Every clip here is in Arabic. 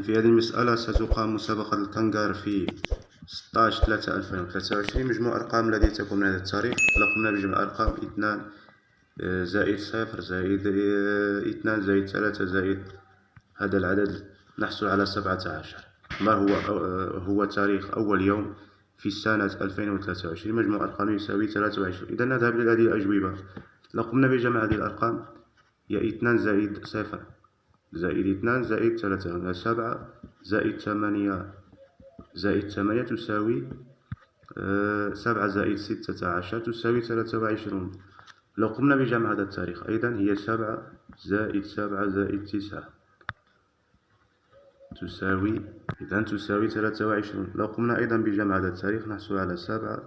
في هذه المسألة ستقام مسابقة الكنغر في 16/3/2023. مجموع الأرقام التي تكون من هذا التاريخ. لو قمنا بجمع الأرقام 2 زائد 0 زائد 2 زائد 3 زائد هذا العدد نحصل على 17. ما هو تاريخ أول يوم في سنة 2023؟ مجموع الأرقام يساوي 23. إذا نذهب إلى هذه الأجوبة. لو قمنا بجمع هذه الأرقام هي 2 زائد 0 زائد 2 زائد 3 هنا 7 زائد 8 زائد 8 تساوي 7 زائد 16 تساوي 23. لو قمنا بجمع هذا التاريخ أيضا هي 7 زائد 7 زائد 9 تساوي 23. لو قمنا أيضا بجمع هذا التاريخ نحصل على 7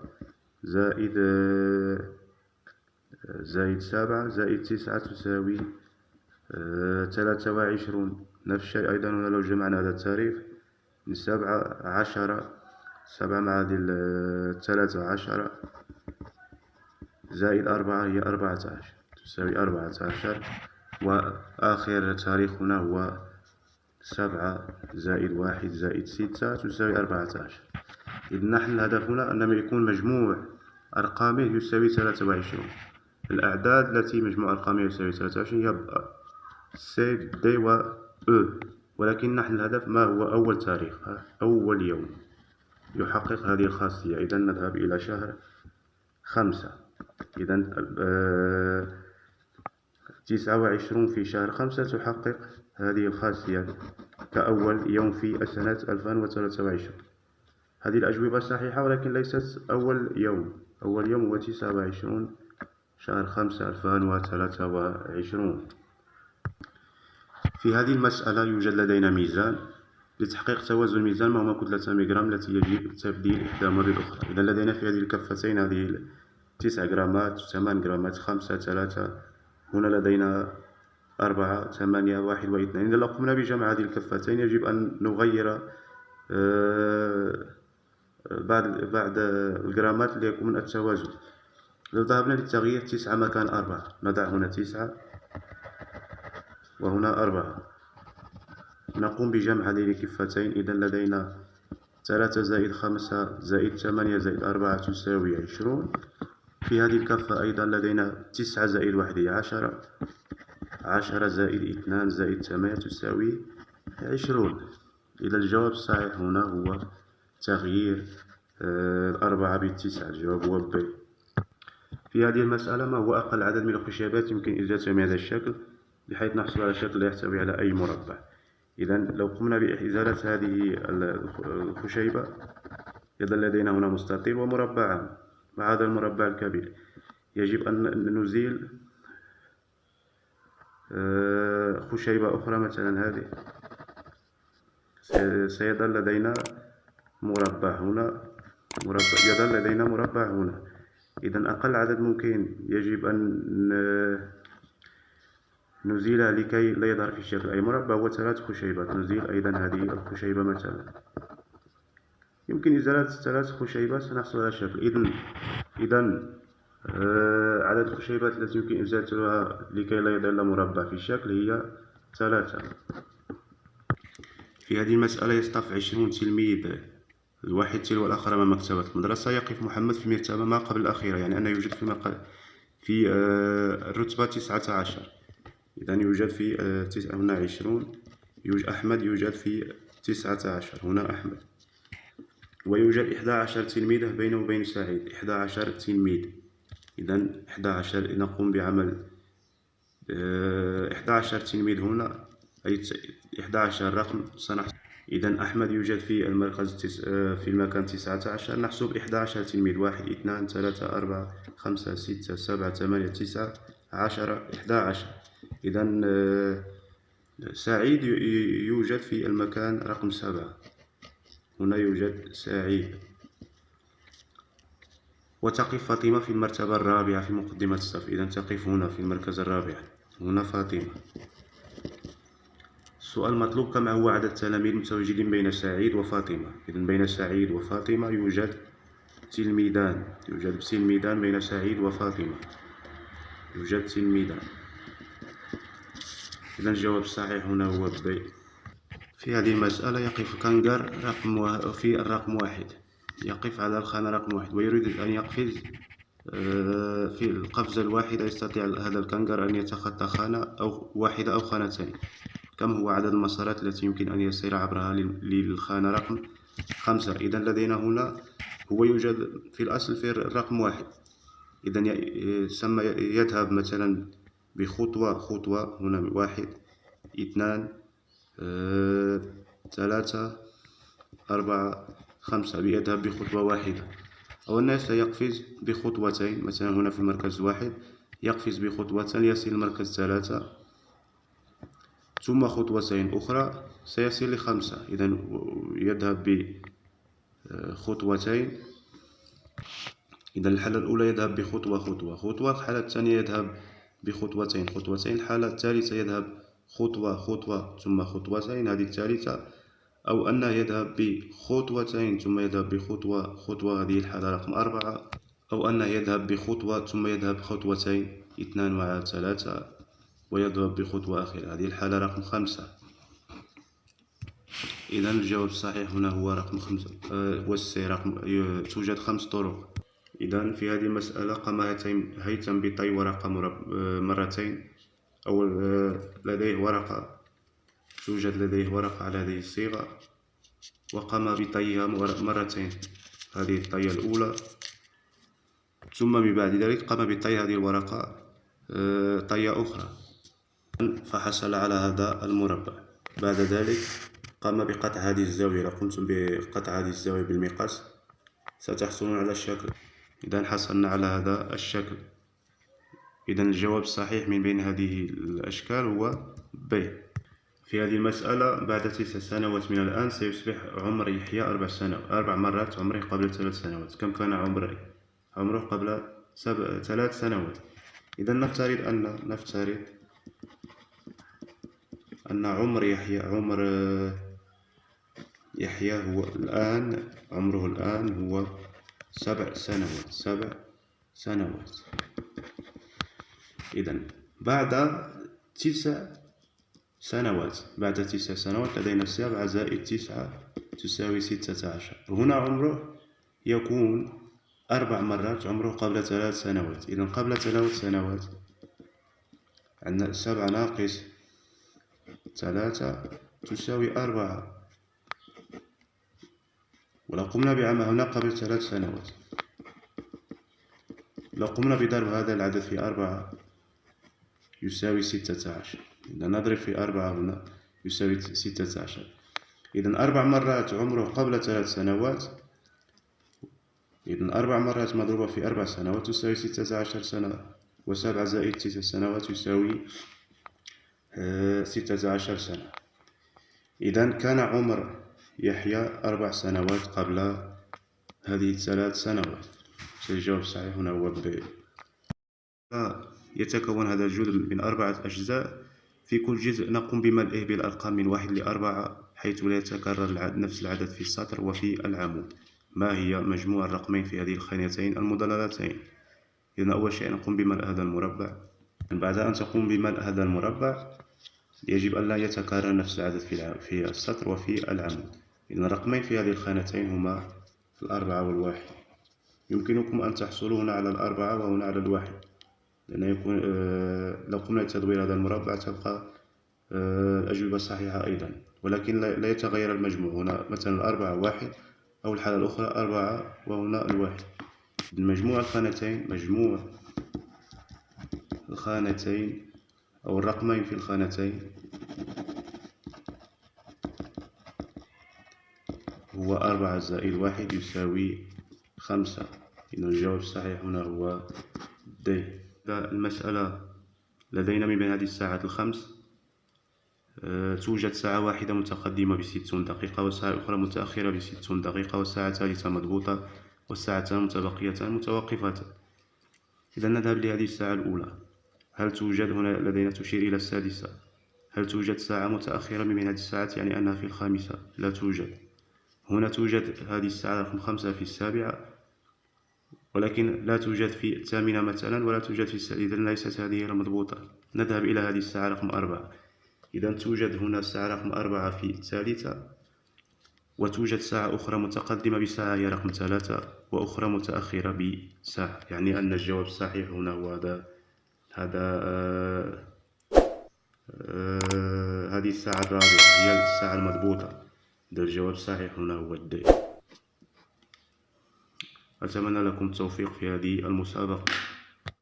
زائد 7 زائد 9 تساوي 23. نفس الشيء أيضا هنا لو جمعنا هذا التاريخ 17 مع هذه 13 زائد 4 هي 14 تساوي 14. وآخر تاريخ هنا هو 7 زائد 1 زائد 6 تساوي 14. إذن نحن الهدف هنا أنه يكون مجموع أرقامه يساوي 23. الأعداد التي مجموع أرقامها يساوي 23 هي سي دي و أو، ولكن نحن الهدف ما هو أول تاريخ، أول يوم يحقق هذه الخاصية. إذا نذهب إلى شهر 5. إذا 29 في شهر 5 تحقق هذه الخاصية كأول يوم في سنة 2023. هذه الأجوبة صحيحة ولكن ليست أول يوم. أول يوم هو 29 شهر 5 2023. في هذه المسألة يوجد لدينا ميزان. لتحقيق توازن الميزان ما هما كتلة ميغرام التي يجب تبديل إحداهما بالأخرى. إذا لدينا في هذه الكفتين هذه 9 غرامات 8 غرامات 5 3. هنا لدينا 4 8 1 و2. إذا لو قمنا بجمع هذه الكفتين يجب أن نغير بعد الغرامات ليكون التوازن. لو ذهبنا للتغيير 9 مكان 4 نضع هنا 9 وهنا 4. نقوم بجمع هذه الكفتين. إذا لدينا 3 زائد 5 زائد 8 زائد 4 تساوي 20. في هذه الكفة أيضا لدينا 9 زائد 1 هي 10. 10 زائد 2 زائد 8 تساوي 20. إذا الجواب الصحيح هنا هو تغيير 4 ب9. الجواب هو ب. في هذه المسألة ما هو أقل عدد من الخشيبات يمكن إزالتها من هذا الشكل بحيث نحصل على شكل لا يحتوي على أي مربع؟ إذا لو قمنا بإزالة هذه الخشيبة يظل لدينا هنا مستطيل ومربعان. مع هذا المربع الكبير يجب أن نزيل خشيبة أخرى مثلا هذه. سيظل لدينا مربع هنا يظل لدينا مربع هنا. إذا أقل عدد ممكن يجب أن نزيلها لكي لا يظهر في الشكل أي مربع هو 3 خشيبات. نزيل أيضا هذه الخشيبة مثلا. يمكن إزالة 3 خشيبات سنحصل على شكل. إذا عدد الخشيبات التي يمكن إزالتها لكي لا يظل مربع في الشكل هي 3. في هذه المسألة يصطف 20 تلميذ الواحد تلو الآخر أمام مكتبة المدرسة. يقف محمد في المرتبة ما قبل الأخيرة، يعني أنه يوجد في الرتبة 19. إذا يوجد في هنا 20. أحمد يوجد في 19. هنا أحمد. ويوجد 11 تلميذ بينه وبين سعيد. 11 تلميذ. إذا 11 نقوم بعمل 11 تلميذ هنا أي 11 رقم سنحسب. إذا أحمد يوجد في المركز في المكان 19. نحسب 11 تلميذ 1 2 3 4 5 6 7 8 9 10 11. إذا سعيد يوجد في المكان رقم 7. هنا يوجد سعيد. وتقف فاطمة في المرتبة الرابعة في مقدمة الصف. إذا تقف هنا في المركز الرابع. هنا فاطمة. السؤال المطلوب كم هو عدد التلاميذ المتواجدين بين سعيد وفاطمة؟ إذا بين سعيد وفاطمة يوجد تلميذان. يوجد تلميذان بين سعيد وفاطمة. يوجد تلميذان. إذا الجواب الصحيح هنا هو ب. في هذه المسألة يقف كانغر في الرقم 1، يقف على الخانة رقم 1 ويريد أن يقفز في القفزة الواحدة. يستطيع هذا الكانغر أن يتخطى خانة أو واحدة أو خانتين. كم هو عدد المسارات التي يمكن أن يسير عبرها للخانة رقم 5؟ إذا لدينا هنا هو يوجد في الأصل في الرقم 1. إذا يذهب مثلا بخطوة هنا 1 2 3 4 5 يذهب بخطوة واحدة. أو أنه سيقفز بخطوتين، مثلا هنا في المركز 1 يقفز بخطوتين ليصل للمركز 3، ثم خطوتين أخرى سيصل ل5. إذا يذهب بخطوتين. إذا الحالة الأولى يذهب بخطوة. الحالة الثانية يذهب بخطوتين. الحالة الثالثة يذهب خطوة ثم خطوتين، هذه الثالثة. أو أنه يذهب بخطوتين ثم يذهب بخطوة، هذه الحالة رقم 4. أو أنه يذهب بخطوة ثم يذهب خطوتين 2 و3 ويذهب بخطوة أخيرة، هذه الحالة رقم 5. إذا الجواب الصحيح هنا هو رقم 5، هو السي. توجد 5 طرق. إذا في هذه المسألة قام هيثم بطي ورقة مرتين، أو لديه ورقة، توجد لديه ورقة على هذه الصيغة، وقام بطيها مرتين، هذه الطية الأولى، ثم من بعد ذلك قام بطي هذه الورقة طية أخرى، فحصل على هذا المربع. بعد ذلك قام بقطع هذه الزاوية. لو قمتم بقطع هذه الزاوية بالمقص ستحصلون على الشكل. إذا حصلنا على هذا الشكل. إذا الجواب الصحيح من بين هذه الأشكال هو ب. في هذه المسألة بعد 9 سنوات من الآن سيصبح عمر يحيى 4 مرات عمره قبل 3 سنوات. كم كان عمره قبل 3 سنوات؟ إذا نفترض أن عمر يحيى هو الآن، عمره الآن هو 7 سنوات. إذا بعد 9 سنوات لدينا 7 زائد 9 تساوي 16. هنا عمره يكون 4 مرات عمره قبل 3 سنوات. إذا قبل 3 سنوات عندنا 7 ناقص 3 تساوي 4. ولو قمنا بعمل هنا قبل 3 سنوات، لو قمنا بضرب هذا العدد في 4 يساوي 16. إذا نضرب في 4 هنا يساوي 16. إذا 4 مرات عمره قبل 3 سنوات. إذا 4 مرات مضروبة في 4 سنوات تساوي 16 سنة، و7 زائد 9 سنوات يساوي 16 سنة. إذا كان عمر يحيى 4 سنوات قبل هذه 3 سنوات. الجواب الصحيح هنا هو ب. يتكون هذا الجزء من 4 أجزاء. في كل جزء نقوم بملئه بالأرقام من 1 ل 4 حيث لا يتكرر نفس العدد في السطر وفي العمود. ما هي مجموع الرقمين في هذه الخانتين المضللتين؟ إذن أول شيء نقوم بملء هذا المربع. بعد أن تقوم بملء هذا المربع يجب أن لا يتكرر نفس العدد في السطر وفي العمود. إذن الرقمين في هذه الخانتين هما 4 و1. يمكنكم أن تحصلوا هنا على 4 وهنا على 1، لأن يكون لو قمنا بتدوير هذا المربع تبقى الأجوبة صحيحة أيضا، ولكن لا يتغير المجموع. هنا مثلا 4 1، أو الحالة الأخرى 4 وهنا 1. مجموع الخانتين أو الرقمين في الخانتين هو 4 زائد 1 يساوي 5. إذن الجواب الصحيح هنا هو د. المسألة لدينا من بين هذه الساعات الخمس توجد ساعة واحدة متقدمة ب60 دقيقة، وساعة أخرى متأخرة ب60 دقيقة، والساعة الثالثة مضبوطة، والساعتان متبقيتان متوقفتان. إذا نذهب لهذه الساعة الأولى. هل توجد هنا لدينا تشير إلى السادسة؟ هل توجد ساعة متأخرة من بين هذه الساعات يعني أنها في الخامسة؟ لا توجد. هنا توجد هذه الساعة رقم 5 في السابعة، ولكن لا توجد في الثامنة مثلا، ولا توجد في السادسة. إذا ليست هذه المضبوطة. نذهب إلى هذه الساعة رقم 4. إذا توجد هنا الساعة رقم 4 في الثالثة، وتوجد ساعة أخرى متقدمة بساعة هي رقم 3، وأخرى متأخرة بساعة، يعني أن الجواب الصحيح هنا هو هذه الساعة الرابعة هي الساعة المضبوطة. الجواب الصحيح هنا هو الد. أتمنى لكم التوفيق في هذه المسابقة.